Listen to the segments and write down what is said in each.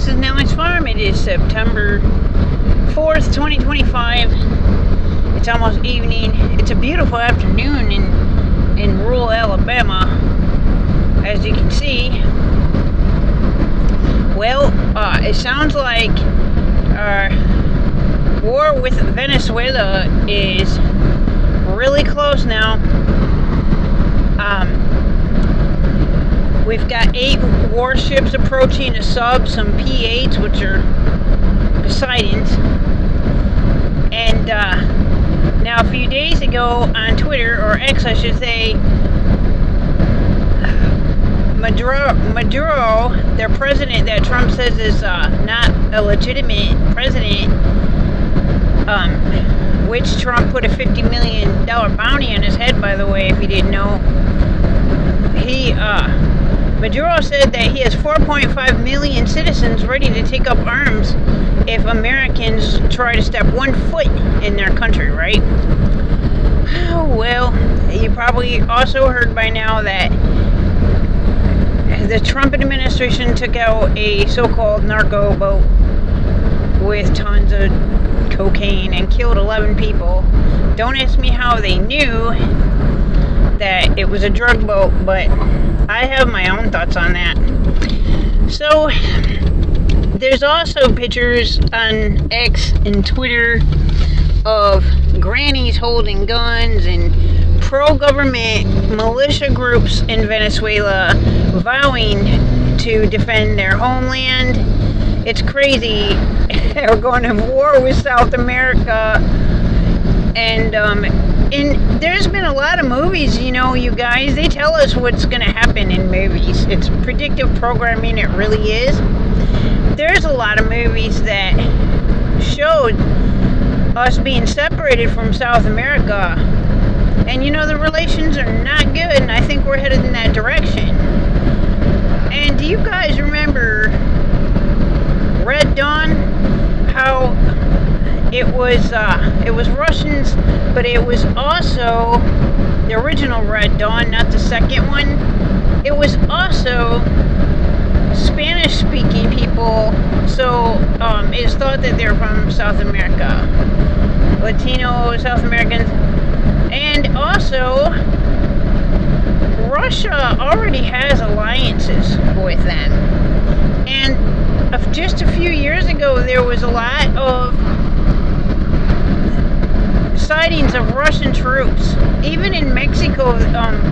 this is Nellie's Farm. It is September 4th, 2025. It's almost evening. It's a beautiful afternoon in rural Alabama, as you can see. Well, it sounds like our war with Venezuela is really close now. We've got 8 warships approaching, a sub, some P-8s, which are Poseidons. And now a few days ago on Twitter, or X I should say, Maduro, their president that Trump says is not a legitimate president, which Trump put a $50 million bounty on his head, by the way, if you didn't know. Maduro said that he has 4.5 million citizens ready to take up arms if Americans try to step 1 foot in their country, right? Well, you probably also heard by now that the Trump administration took out a so-called narco boat with tons of cocaine and killed 11 people. Don't ask me how they knew that it was a drug boat, but I have my own thoughts on that. So, there's also pictures on X and Twitter of grannies holding guns and pro-government militia groups in Venezuela vowing to defend their homeland. It's crazy. We're going to war with South America. And there's been a lot of movies, you know, you guys. They tell us what's going to happen in movies. It's predictive programming, it really is. There's a lot of movies that showed us being separated from South America. And, you know, the relations are not good, and I think we're headed in that direction. And do you guys remember Red Dawn? How it was Russians, but it was also the original Red Dawn, not the second one. It was also Spanish-speaking people, so it's thought that they're from South America, Latino, South Americans, and also Russia already has alliances with them. And just a few years ago, there was a lot of sightings of Russian troops, even in Mexico,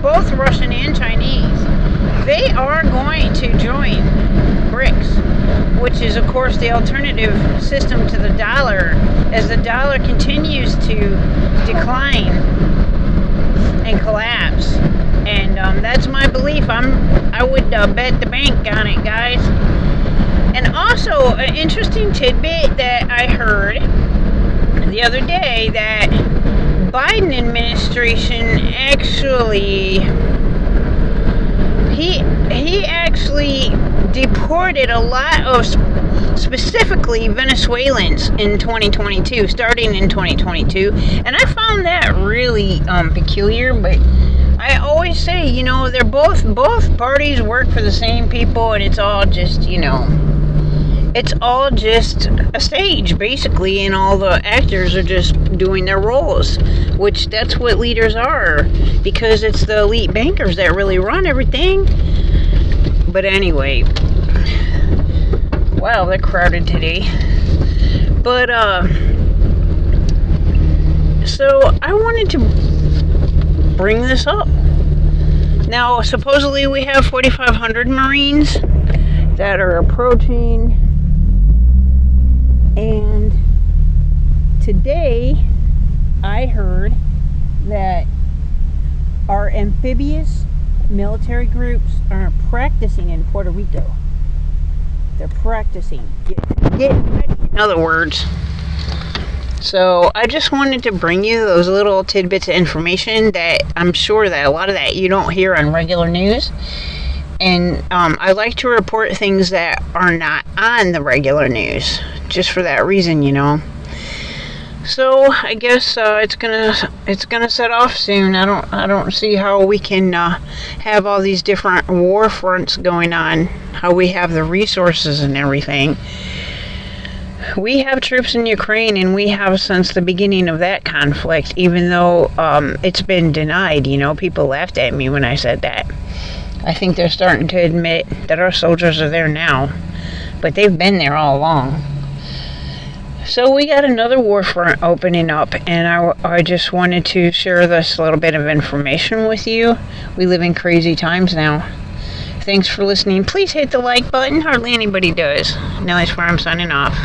both Russian and Chinese. They are going to join BRICS, which is, of course, the alternative system to the dollar, as the dollar continues to decline and collapse. And that's my belief. I would bet the bank on it, guys. And also, an interesting tidbit that I heard the other day, that Biden administration actually he actually deported a lot of specifically Venezuelans in 2022, starting in 2022, and I found that really peculiar. But I always say, you know, they're both parties work for the same people, and it's all just, you know, it's all just a stage, basically, and all the actors are just doing their roles, which that's what leaders are, because it's the elite bankers that really run everything. But anyway, wow, they're crowded today. But, so I wanted to bring this up. Now, supposedly we have 4,500 Marines that are approaching. And today, I heard that our amphibious military groups are practicing in Puerto Rico. They're practicing, getting ready, in other words. So I just wanted to bring you those little tidbits of information that I'm sure that a lot of that you don't hear on regular news. And I like to report things that are not on the regular news, just for that reason, you know. So I guess it's gonna set off soon. I don't see how we can have all these different war fronts going on. How we have the resources and everything. We have troops in Ukraine, and we have since the beginning of that conflict. Even though it's been denied, people laughed at me when I said that. I think they're starting to admit that our soldiers are there now, but they've been there all along. So we got another war front opening up, and I just wanted to share this little bit of information with you. We live in crazy times now. Thanks for listening. Please hit the like button. Hardly anybody does. Now that's where I'm signing off.